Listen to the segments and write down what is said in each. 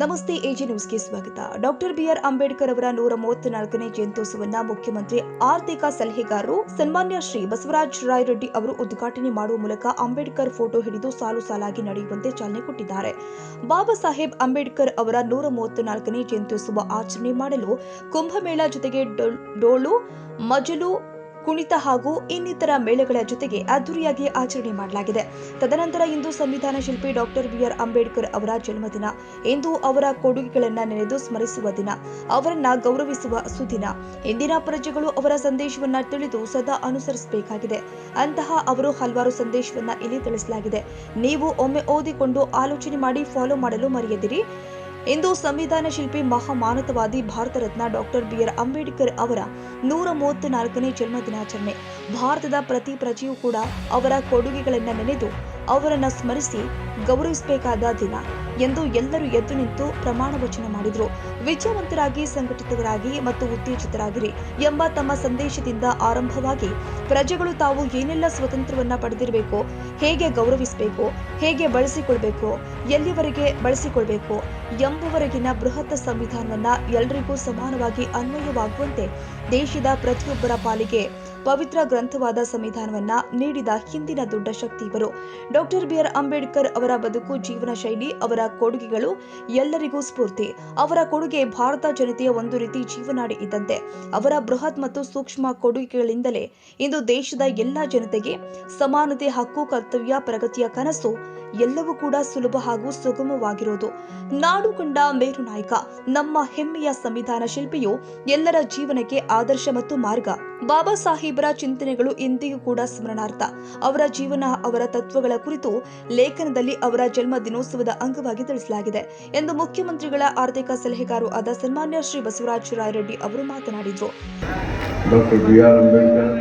ನಮಸ್ತೆ ಎಜಿ ನ್ಯೂಸ್ಗೆ ಸ್ವಾಗತ. ಡಾಕ್ಟರ್ ಬಿಆರ್ ಅಂಬೇಡ್ಕರ್ ಅವರ 134ನೇ ಜಯಂತ್ಯೋತ್ಸವವನ್ನು ಮುಖ್ಯಮಂತ್ರಿ ಆರ್ಥಿಕ ಸಲಹೆಗಾರರು ಸನ್ಮಾನ್ಯ ಶ್ರೀ ಬಸವರಾಜ ರಾಯರೆಡ್ಡಿ ಅವರು ಉದ್ಘಾಟನೆ ಮಾಡುವ ಮೂಲಕ ಅಂಬೇಡ್ಕರ್ ಫೋಟೋ ಹಿಡಿದು ಸಾಲು ಸಾಲಾಗಿ ನಡೆಯುವಂತೆ ಚಾಲನೆ ಕೊಟ್ಟಿದ್ದಾರೆ. ಬಾಬಾ ಸಾಹೇಬ್ ಅಂಬೇಡ್ಕರ್ ಅವರ 134ನೇ ಜಯಂತ್ಯೋತ್ಸವ ಆಚರಣೆ ಮಾಡಲು ಕುಂಭಮೇಳ ಜೊತೆಗೆ ಡೋಲು ಮಜಲು ಕುಣಿತ ಹಾಗೂ ಇನ್ನಿತರ ಮೇಳಗಳ ಜೊತೆಗೆ ಅದ್ದೂರಿಯಾಗಿ ಆಚರಣೆ ಮಾಡಲಾಗಿದೆ. ತದನಂತರ ಇಂದು ಸಂವಿಧಾನ ಶಿಲ್ಪಿ ಡಾಕ್ಟರ್ ಬಿಆರ್ ಅಂಬೇಡ್ಕರ್ ಅವರ ಜನ್ಮದಿನ. ಇಂದು ಅವರ ಕೊಡುಗೆಗಳನ್ನು ನೆನೆದು ಸ್ಮರಿಸುವ ದಿನ, ಅವರನ್ನ ಗೌರವಿಸುವ ಸುದಿನ. ಇಂದಿನ ಪ್ರಜೆಗಳು ಅವರ ಸಂದೇಶವನ್ನ ತಿಳಿದು ಸದಾ ಅನುಸರಿಸಬೇಕಾಗಿದೆ. ಅಂತಹ ಅವರು ಹಲವಾರು ಸಂದೇಶವನ್ನ ಇಲ್ಲಿ ತಿಳಿಸಲಾಗಿದೆ. ನೀವು ಒಮ್ಮೆ ಓದಿಕೊಂಡು ಆಲೋಚನೆ ಮಾಡಿ ಫಾಲೋ ಮಾಡಲು ಮರೆಯದಿರಿ. ಇಂದು ಸಂವಿಧಾನ ಶಿಲ್ಪಿ ಮಹಾಮಾನವತಾವಾದಿ ಭಾರತ ರತ್ನ ಡಾಕ್ಟರ್ ಬಿಆರ್ ಅಂಬೇಡ್ಕರ್ ಅವರ 134ನೇ ಜನ್ಮ ದಿನಾಚರಣೆ. ಭಾರತದ ಪ್ರತಿ ಪ್ರಜೆಯೂ ಕೂಡ ಅವರ ಕೊಡುಗೆಗಳನ್ನು ನೆನೆದು ಅವರನ್ನು ಸ್ಮರಿಸಿ ಗೌರವಿಸಬೇಕಾದ ದಿನ ಎಂದು ಎಲ್ಲರೂ ಎದ್ದು ನಿಂತು ಪ್ರಮಾಣ ವಚನ ಮಾಡಿದರು. ವಿದ್ಯಾವಂತರಾಗಿ, ಸಂಘಟಿತರಾಗಿ ಮತ್ತು ಉತ್ತೇಜಿತರಾಗಿರಿ ಎಂಬ ತಮ್ಮ ಸಂದೇಶದಿಂದ ಆರಂಭವಾಗಿ ಪ್ರಜೆಗಳು ತಾವು ಏನೆಲ್ಲ ಸ್ವಾತಂತ್ರ್ಯವನ್ನ ಪಡೆದಿರಬೇಕು, ಹೇಗೆ ಗೌರವಿಸಬೇಕು, ಹೇಗೆ ಬಳಸಿಕೊಳ್ಬೇಕು, ಎಲ್ಲಿವರೆಗೆ ಬಳಸಿಕೊಳ್ಬೇಕು ಎಂಬುವರೆಗಿನ ಬೃಹತ್ ಸಂವಿಧಾನವನ್ನ ಎಲ್ಲರಿಗೂ ಸಮಾನವಾಗಿ ಅನ್ವಯವಾಗುವಂತೆ ದೇಶದ ಪ್ರತಿಯೊಬ್ಬರ ಪಾಲಿಗೆ ಪವಿತ್ರ ಗ್ರಂಥವಾದ ಸಂವಿಧಾನವನ್ನ ನೀಡಿದ ಹಿಂದಿನ ದೊಡ್ಡ ಶಕ್ತಿ ಇವರು. ಡಾಕ್ಟರ್ ಬಿಆರ್ ಅಂಬೇಡ್ಕರ್ ಅವರ ಬದುಕು, ಜೀವನ ಶೈಲಿ, ಅವರ ಕೊಡುಗೆಗಳು ಎಲ್ಲರಿಗೂ ಸ್ಫೂರ್ತಿ. ಅವರ ಕೊಡುಗೆ ಭಾರತ ಜನತೆಯ ಒಂದು ರೀತಿ ಜೀವನಾಡಿ ಇದ್ದಂತೆ. ಅವರ ಬೃಹತ್ ಮತ್ತು ಸೂಕ್ಷ್ಮ ಕೊಡುಗೆಗಳಿಂದಲೇ ಇಂದು ದೇಶದ ಎಲ್ಲಾ ಜನತೆಗೆ ಸಮಾನತೆ, ಹಕ್ಕು, ಕರ್ತವ್ಯ, ಪ್ರಗತಿಯ ಕನಸು ಎಲ್ಲವೂ ಕೂಡ ಸುಲಭ ಹಾಗೂ ಸುಗಮವಾಗಿರೋದು. ನಾಡು ಕಂಡ ಮೇರು ನಾಯಕ, ನಮ್ಮ ಹೆಮ್ಮೆಯ ಸಂವಿಧಾನ ಶಿಲ್ಪಿಯು ಎಲ್ಲರ ಜೀವನಕ್ಕೆ ಆದರ್ಶ ಮತ್ತು ಮಾರ್ಗ. ಬಾಬಾ ಸಾಹೇಬರ ಚಿಂತನೆಗಳು ಇಂದಿಗೂ ಕೂಡ ಸ್ಮರಣಾರ್ಥ. ಅವರ ಜೀವನ, ಅವರ ತತ್ವಗಳ ಕುರಿತು ಲೇಖನದಲ್ಲಿ ಅವರ ಜನ್ಮ ದಿನೋತ್ಸವದ ಅಂಗವಾಗಿ ತಿಳಿಸಲಾಗಿದೆ ಎಂದು ಮುಖ್ಯಮಂತ್ರಿಗಳ ಆರ್ಥಿಕ ಸಲಹೆಗಾರರು ಆದ ಸನ್ಮಾನ್ಯ ಶ್ರೀ ಬಸವರಾಜ ರಾಯರೆಡ್ಡಿ ಅವರು ಮಾತನಾಡಿದರು. ಡಾಕ್ಟರ್ ಬಿಆರ್ ಅಂಬೇಡ್ಕರ್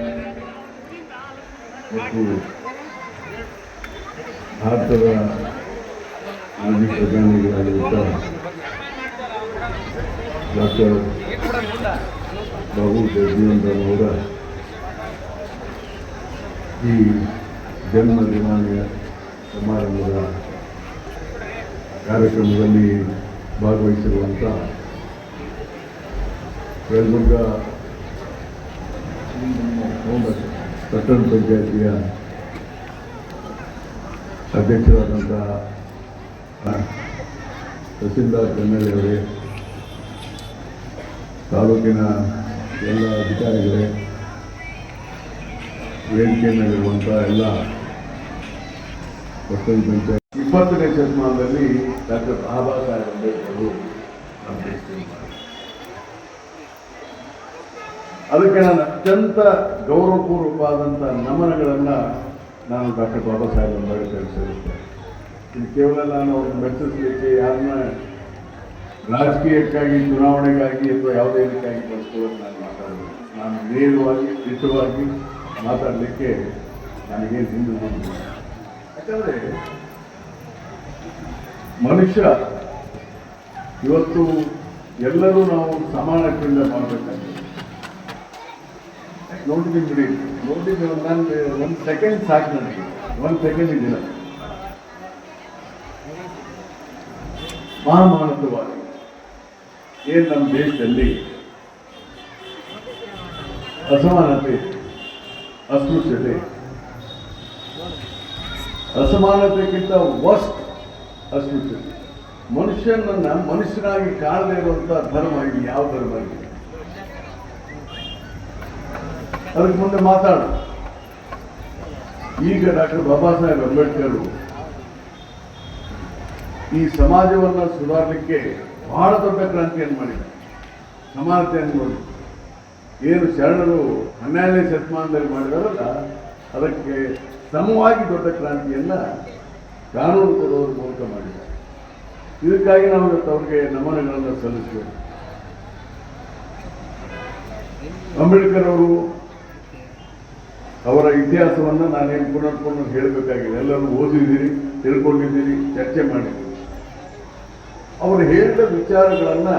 ಭಾರತದ ಮಾಜಿ ಪ್ರಧಾನಿಗಳಾಗಿದ್ದ ಡಾಕ್ಟರ್ ಬಾಬು ಜಗಜೀವನರಾಮವರ ಈ ಜನ್ಮ ದಿನಾಚರಣೆ ಸಮಾರಂಭದ ಕಾರ್ಯಕ್ರಮದಲ್ಲಿ ಭಾಗವಹಿಸಿರುವಂಥ ಯಲಬುರ್ಗ ಪಟ್ಟಣ ಪಂಚಾಯತಿಯ ಅಧ್ಯಕ್ಷರಾದಂತಹ ತಹಸೀಲ್ದಾರ್ ಕನ್ನಡಿಯವರೇ, ತಾಲೂಕಿನ ಎಲ್ಲ ಅಧಿಕಾರಿಗಳೇ, ವೇದಿಕೆಯಲ್ಲಿರುವಂಥ ಎಲ್ಲ ಪಟ್ಟಣ ಪಂಚಾಯತ್ 20ನೇ ಶತಮಾನದಲ್ಲಿ ಡಾಕ್ಟರ್ ಬಾಬಾ ಸಾಹೇಬ್ ಅಂಬೇಡ್ಕರ್ ನಮ್ಮ ದೇಶದಲ್ಲಿ ಅದಕ್ಕೆ ನಾನು ಅತ್ಯಂತ ಗೌರವಪೂರ್ವಕವಾದಂಥ ನಮನಗಳನ್ನು ನಾನು ಡಾಕ್ಟರ್ ಬಾಬಾ ಸಾಹೇಬ್ ಅಂಬೇಡ್ಕರ್ ಸಲ್ಲಿಸ್ತೇನೆ. ಇದು ಕೇವಲ ನಾನು ಅವ್ರನ್ನ ಮೆಚ್ಚಿಸಲಿಕ್ಕೆ, ಯಾರನ್ನ ರಾಜಕೀಯಕ್ಕಾಗಿ, ಚುನಾವಣೆಗಾಗಿ ಅಥವಾ ಯಾವುದೇ ರೀತಿಯಾಗಿ ಬಳಸ್ಕೊಳ್ಳೋದು ನಾನು ಮಾತಾಡೋದು. ನಾನು ನೇರವಾಗಿ, ದಿಟ್ಟವಾಗಿ ಮಾತಾಡಲಿಕ್ಕೆ ನನಗೇನು ಹಿಂದೆ ಬಂದಿಲ್ಲ. ಯಾಕಂದರೆ ಮನುಷ್ಯ ಇವತ್ತು ಎಲ್ಲರೂ ನಾವು ಸಮಾನತೆಯಿಂದ ಮಾಡಬೇಕಾಗಿದೆ. ನೋಡಿದ್ದೀನಿ ಬಿಡಿ, ನೋಡಿದ್ದೀನಿ. ನಾನು 1 ಸೆಕೆಂಡ್ ಸಾಕು ನನಗೆ, 1 ಸೆಕೆಂಡ್ ಇದಿಲ್ಲ. ಮಹಾಮಾನವತಾವಾದಿ ಏನು ನಮ್ಮ ದೇಶದಲ್ಲಿ ಅಸಮಾನತೆ, ಅಸ್ಪೃಶ್ಯತೆ, ಅಸಮಾನತೆಗಿಂತ ವರ್ಸ್ಟ್ ಅಸ್ಪೃಶ್ಯತೆ, ಮನುಷ್ಯನನ್ನ ಮನುಷ್ಯನಾಗಿ ಕಾಣದೇ ಇರುವಂಥ ಧರ್ಮ ಇದು ಯಾವ ಧರ್ಮ ಇದೆ? ಅದಕ್ಕೆ ಮುಂದೆ ಮಾತಾಡ. ಈಗ ಡಾಕ್ಟರ್ ಬಾಬಾ ಸಾಹೇಬ್ ಅಂಬೇಡ್ಕರ್ ಈ ಸಮಾಜವನ್ನು ಸುಧಾರಲಿಕ್ಕೆ ಬಹಳ ದೊಡ್ಡ ಕ್ರಾಂತಿಯನ್ನು ಮಾಡಿದ್ದಾರೆ. ಸಮಾನತೆಯನ್ನು ನೋಡಿ ಏನು ಶರಣರು 12ನೇ ಶತಮಾನದಲ್ಲಿ ಮಾಡಿದಾರಲ್ಲ, ಅದಕ್ಕೆ ಸಮವಾಗಿ ದೊಡ್ಡ ಕ್ರಾಂತಿಯನ್ನು ಕಾನೂನು ಕೊಡುವುದರ ಮೂಲಕ ಮಾಡಿದ್ದಾರೆ. ಇದಕ್ಕಾಗಿ ನಾವು ಇವತ್ತು ಅವ್ರಿಗೆ ನಮನಗಳನ್ನು ಸಲ್ಲಿಸಬೇಕು. ಅಂಬೇಡ್ಕರ್ ಅವರು ಅವರ ಇತಿಹಾಸವನ್ನು ನಾನೇನು ಪುನರ್ಪುನಃ ಹೇಳಬೇಕಾಗಿದೆ. ಎಲ್ಲರೂ ಓದಿದ್ದೀರಿ, ತಿಳ್ಕೊಂಡಿದ್ದೀರಿ, ಚರ್ಚೆ ಮಾಡಿದ್ದೀರಿ. ಅವರು ಹೇಳಿದ ವಿಚಾರಗಳನ್ನು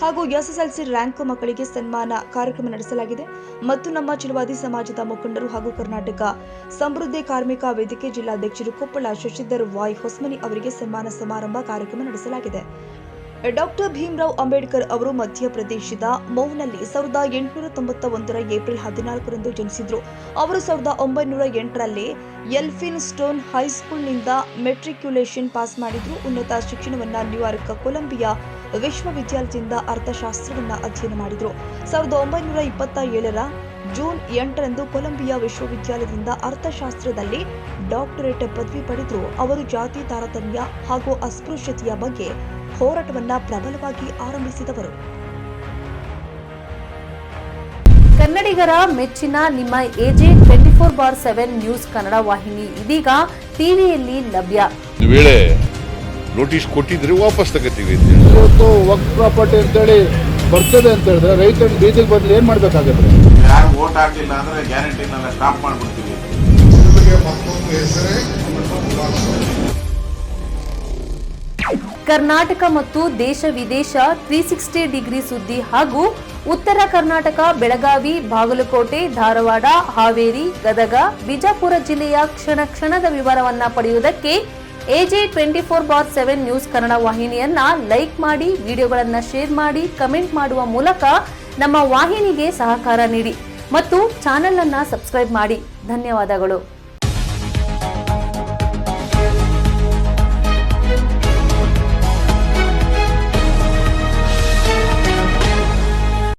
ಹಾಗೂ ಎಸ್ಎಸ್ಎಲ್ಸಿ ರ್ಯಾಂಕ್ ಮಕ್ಕಳಿಗೆ ಸನ್ಮಾನ ಕಾರ್ಯಕ್ರಮ ನಡೆಸಲಾಗಿದೆ ಮತ್ತು ನಮ್ಮ ಚಿಲವಾದಿ ಸಮಾಜದ ಮುಖಂಡರು ಹಾಗೂ ಕರ್ನಾಟಕ ಸಮೃದ್ಧಿ ಕಾರ್ಮಿಕ ವೇದಿಕೆ ಜಿಲ್ಲಾಧ್ಯಕ್ಷರು ಕೊಪ್ಪಳ ಶಶಿಧರ್ ವಾಯ್ ಹೊಸಮನಿ ಅವರಿಗೆ ಸನ್ಮಾನ ಸಮಾರಂಭ ಕಾರ್ಯಕ್ರಮ ನಡೆಸಲಾಗಿದೆ. ಡಾಕ್ಟರ್ ಭೀಮರಾವ್ ಅಂಬೇಡ್ಕರ್ ಅವರು ಮಧ್ಯಪ್ರದೇಶದ ಮೌನಲ್ಲಿ 1891ರ ಏಪ್ರಿಲ್ 14ರಂದು ಜನಿಸಿದ್ರು. ಅವರು 1908ರಲ್ಲಿ ಎಲ್ಫಿನ್ ಸ್ಟೋನ್ ಹೈಸ್ಕೂಲ್ನಿಂದ ಮೆಟ್ರಿಕ್ಯುಲೇಷನ್ ಪಾಸ್ ಮಾಡಿದ್ರು. ಉನ್ನತ ಶಿಕ್ಷಣವನ್ನ ನ್ಯೂಯಾರ್ಕ್ ಕೊಲಂಬಿಯಾ ವಿಶ್ವವಿದ್ಯಾಲಯದಿಂದ ಅರ್ಥಶಾಸ್ತ್ರವನ್ನ ಅಧ್ಯಯನ ಮಾಡಿದ್ರು. 1927ರ ಜೂನ್ 8ರಂದು ಕೊಲಂಬಿಯಾ ವಿಶ್ವವಿದ್ಯಾಲಯದಿಂದ ಅರ್ಥಶಾಸ್ತ್ರದಲ್ಲಿ ಡಾಕ್ಟರೇಟ್ ಪದವಿ ಪಡೆದರು. ಅವರು ಜಾತಿ ತಾರತಮ್ಯ ಹಾಗೂ ಅಸ್ಪೃಶ್ಯತೆಯ ಬಗ್ಗೆ ಹೋರಾಟವನ್ನ ಪ್ರಬಲವಾಗಿ ಆರಂಭಿಸಿದವರು. ಕನ್ನಡಿಗರ ಮೆಚ್ಚಿನ ನಿಮ್ಮ ಎಜೆ 24/7 ನ್ಯೂಸ್ ಕನ್ನಡ ವಾಹಿನಿ ಇದೀಗ ಟಿವಿಯಲ್ಲಿ ಲಭ್ಯ. ಒಂದು ವೇಳೆ ನೋಟಿಸ್ ಕೊಟ್ಟಿದ್ರೆ ವಾಪಸ್ ತಗೋತೀವಿ. ಇವತ್ತು ವಕ್ಫ್ ಪ್ರಾಪರ್ಟಿ ಅಂತೇಳಿ ಬರ್ತದೆ ಅಂತ ಹೇಳಿದ್ರೆ ರೈತರು ಬೀದಿಗೆ ಬದಲು ಏನ್ ಮಾಡ್ಬೇಕಾಗತ್ತೆ? ಯಾರು ವೋಟ್ ಹಾಕಲಿಲ್ಲ ಅಂದ್ರೆ ಗ್ಯಾರಂಟಿನೆಲ್ಲ ಸ್ಟಾಪ್ ಮಾಡ್ಬಿಡ್ತೀವಿ. ಕರ್ನಾಟಕ ಮತ್ತು ದೇಶ ವಿದೇಶ 360 ಡಿಗ್ರಿ ಸುದ್ದಿ ಹಾಗೂ ಉತ್ತರ ಕರ್ನಾಟಕ ಬೆಳಗಾವಿ, ಬಾಗಲಕೋಟೆ, ಧಾರವಾಡ, ಹಾವೇರಿ, ಗದಗ, ಬಿಜಾಪುರ ಜಿಲ್ಲೆಯ ಕ್ಷಣ ಕ್ಷಣದ ವಿವರವನ್ನ ಪಡೆಯುವುದಕ್ಕೆ ಎಜೆ 24/7 ನ್ಯೂಸ್ ಕನ್ನಡ ವಾಹಿನಿಯನ್ನ ಲೈಕ್ ಮಾಡಿ, ವಿಡಿಯೋಗಳನ್ನ ಶೇರ್ ಮಾಡಿ, ಕಮೆಂಟ್ ಮಾಡುವ ಮೂಲಕ ನಮ್ಮ ವಾಹಿನಿಗೆ ಸಹಕಾರ ನೀಡಿ ಮತ್ತು ಚಾನೆಲ್ ಅನ್ನ ಸಬ್ಸ್ಕ್ರೈಬ್ ಮಾಡಿ. ಧನ್ಯವಾದಗಳು.